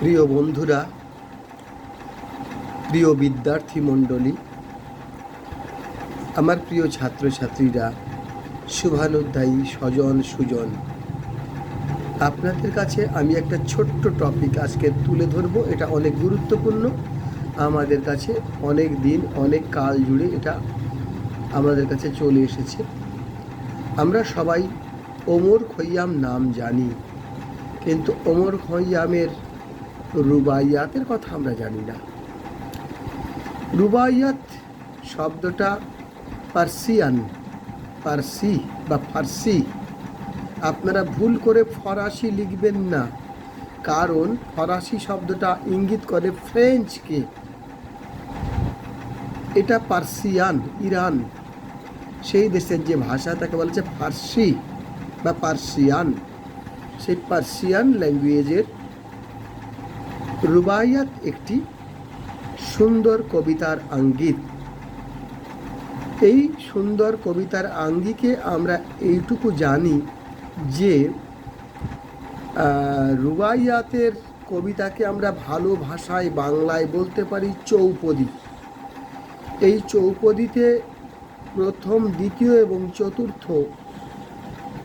প্রিয় বন্ধুরা, প্রিয় বিদ্যার্থী মণ্ডলী, আমার প্রিয় ছাত্রছাত্রীরা, শুভানুধ্যায়ী স্বজন সুজন, আপনাদের কাছে আমি একটা ছোট্ট টপিক আজকে তুলে ধরব। এটা অনেক গুরুত্বপূর্ণ। আমাদের কাছে অনেক দিন, অনেক কাল জুড়ে এটা আমাদের কাছে চলে এসেছে। আমরা সবাই ওমর খৈয়াম নাম জানি, কিন্তু ওমর খৈয়ামের রুবাইয়াতের কথা আমরা জানি না। রুবাইয়াত শব্দটা পার্সি বা ফার্সি। আপনারা ভুল করে ফরাসি লিখবেন না, কারণ ফরাসি শব্দটা ইঙ্গিত করে ফ্রেঞ্চকে। এটা পার্সিয়ান, ইরান, সেই দেশের যে ভাষা তাকে বলা হচ্ছে ফার্সি বা পার্সিয়ান। সেই পার্সিয়ান ল্যাঙ্গুয়েজের রুবাইয়াত একটি সুন্দর কবিতার আঙ্গিক। এই সুন্দর কবিতার আঙ্গিকে আমরা এইটুকু জানি যে রুবাইয়াতের কবিতাকে আমরা ভালো ভাষায় বাংলায় বলতে পারি চৌপদী। এই চৌপদীতে প্রথম, দ্বিতীয় এবং চতুর্থ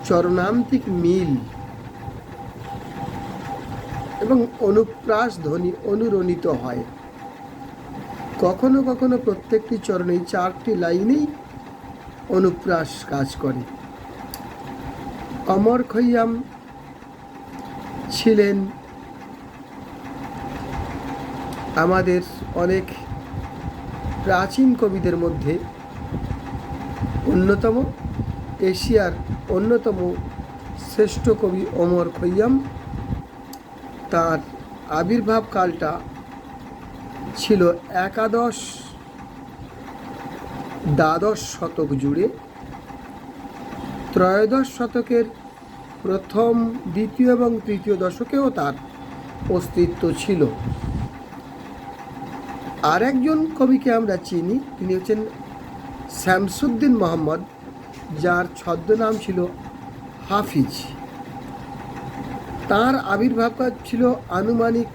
চরণান্তিক মিল এবং অনুপ্রাস ধ্বনি অনুরণিত হয়। কখনো কখনো প্রত্যেকটি চরণেই 4টি লাইনেই অনুপ্রাস কাজ করে। ওমর খৈয়াম ছিলেন আমাদের অনেক প্রাচীন কবিদের মধ্যে অন্যতম। এশিয়ার অন্যতম শ্রেষ্ঠ কবি ওমর খৈয়াম। তার আবির্ভাব কালটা ছিল দ্বাদশ শতক জুড়ে। ত্রয়োদশ শতকের প্রথম, দ্বিতীয় এবং তৃতীয় দশকেও তার অস্তিত্ব ছিল। আর একজন কবিকে আমরা চিনি, তিনি হচ্ছেন শামসুদ্দিন মোহাম্মদ, যার ছদ্মনাম ছিল হাফিজ। তার আবির্ভাব ছিল আনুমানিক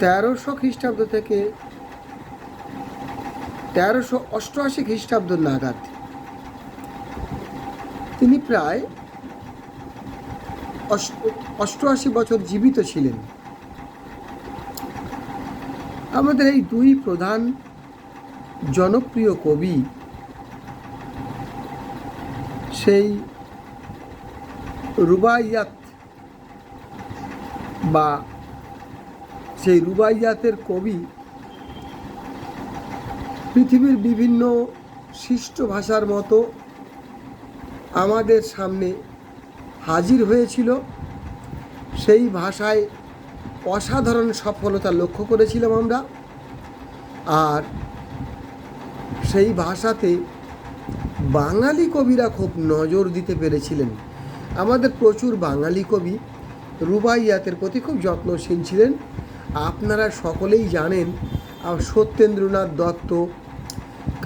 1300 খ্রিস্টাব্দ থেকে 1388 খ্রিস্টাব্দ নাগাদ। তিনি প্রায় 88 বছর জীবিত ছিলেন। আমাদের এই দুই প্রধান জনপ্রিয় কবি সেই রুবাইয়াত বা সেই রুবাইয়াতের কবি পৃথিবীর বিভিন্ন শিষ্ট ভাষার মতো আমাদের সামনে হাজির হয়েছিল। সেই ভাষায় অসাধারণ সফলতা লক্ষ্য করেছিলাম আমরা। আর সেই ভাষাতে বাঙালি কবিরা খুব নজর দিতে পেরেছিলেন। আমাদের প্রচুর বাঙালি কবি রুবাইয়াতের প্রতি খুব যত্নশীল ছিলেন। আপনারা সকলেই জানেন সত্যেন্দ্রনাথ দত্ত,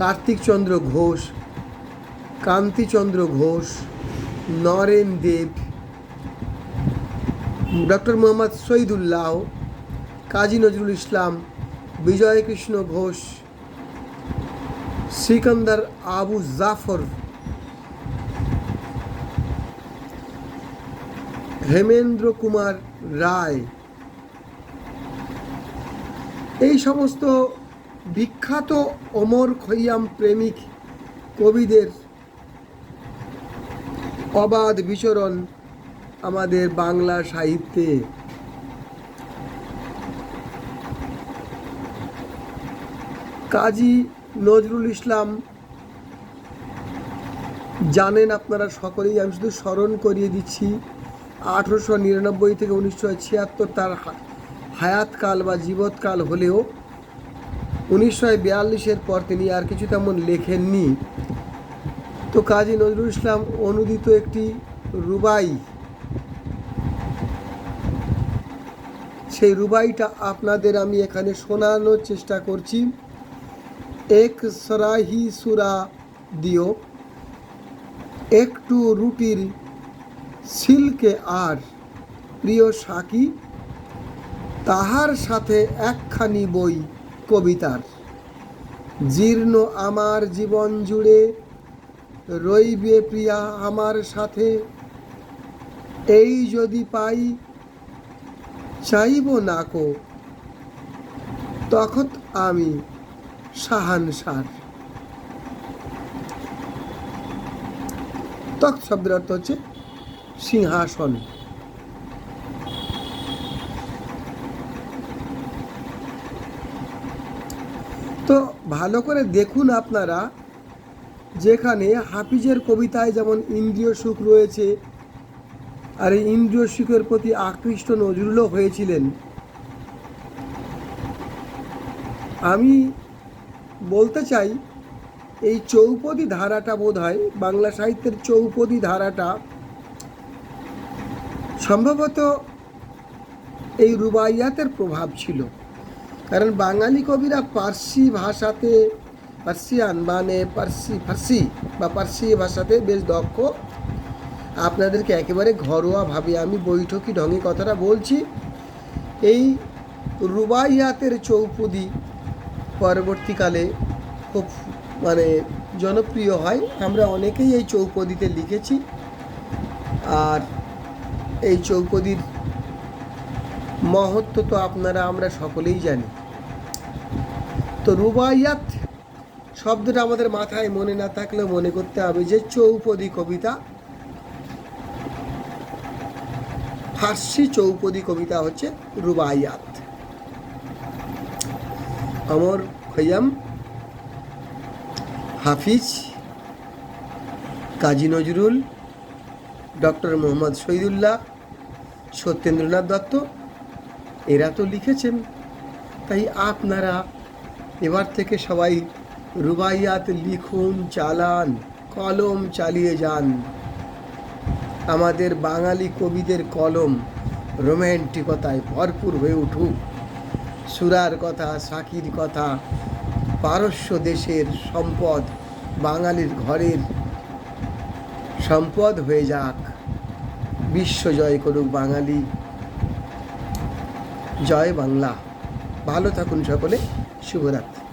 কার্তিকচন্দ্র ঘোষ, কান্তিচন্দ্র ঘোষ, নরেন দেব, ডক্টর মোহাম্মদ শহীদুল্লাহ, কাজী নজরুল ইসলাম, বিজয়কৃষ্ণ ঘোষ, সিকান্দার আবু জাফর, হেমেন্দ্র কুমার রায়, এই সমস্ত বিখ্যাত ওমর খৈয়াম প্রেমিক কবিদের অবাধ বিচরণ আমাদের বাংলা সাহিত্যে। কাজী নজরুল ইসলাম জানেন আপনারা সকলেই, আমি শুধু স্মরণ করিয়ে দিচ্ছি। 1899 থেকে 1976 তার হায়াতকাল বা জীবৎকাল হলেও 1942-এর পর তিনি আর কিছু তেমন লেখেননি। তো কাজী নজরুল ইসলাম অনুদিত একটি রুবাই, সেই রুবাইটা আপনাদের আমি এখানে শোনানোর চেষ্টা করছি। এক সরাহি সুরা দিও, একটু রুটির সিল্কে আর প্রিয় সাকি, তাহার সাথে একখানি বই কবিতার, জীর্ণ আমার জীবন জুড়ে রইবে প্রিয়া আমার সাথে, এই যদি পাই চাইব নাকো তখন আমি শাহানশার। তখ্ত শব্দের অর্থ হচ্ছে সিংহাসন। তো ভালো করে দেখুন আপনারা, যেখানে হাফিজের কবিতায় যেমন ইন্দ্রিয় সুখ রয়েছে, আর এই ইন্দ্রিয় সুখের প্রতি আকৃষ্ট নজরুলও হয়েছিলেন। আমি বলতে চাই এই চৌপদী ধারাটা বোধহয় বাংলা সাহিত্যের চৌপদী ধারাটা সম্ভবত এই রুবাইয়াতের প্রভাব ছিল। কারণ বাঙালি কবিরা পার্সি ভাষাতে, পার্সিয়ান মানে ফার্সি বা পার্সি ভাষাতে বেশ দক্ষ। আপনাদেরকে একেবারে ঘরোয়াভাবে আমি বৈঠকি ঢঙে কথাটা বলছি। এই রুবাইয়াতের চৌপদী পরবর্তীকালে খুব জনপ্রিয় হয়। আমরা অনেকেই এই চৌপদীতে লিখেছি, আর এই চৌপদীর মহত্ব তো আমরা সকলেই জানি। তো রুবাইয়াত শব্দটা আমাদের মাথায় মনে না থাকলেও মনে করতে হবে যে চৌপদী কবিতা, ফার্সি চৌপদী কবিতা হচ্ছে রুবাইয়াত। অমর খৈয়াম, হাফিজ, কাজী নজরুল, ডক্টর মোহাম্মদ শহীদুল্লাহ, সত্যেন্দ্রনাথ দত্ত এরা তো লিখেছেন। তাই আপনারা এবার থেকে সবাই রুবাইয়াত লিখুন, চালান, কলম চালিয়ে যান। আমাদের বাঙালি কবিদের কলম রোম্যান্টিকতায় ভরপুর হয়ে উঠুক। সুরার কথা, সাকির কথা, পারস্য দেশের সম্পদ বাঙালির ঘরের সম্পদ হয়ে যাক। বিশ্ব জয় করুক বাঙালি। জয় বাংলা। ভালো থাকুন সকলে। শুভরাত্রি।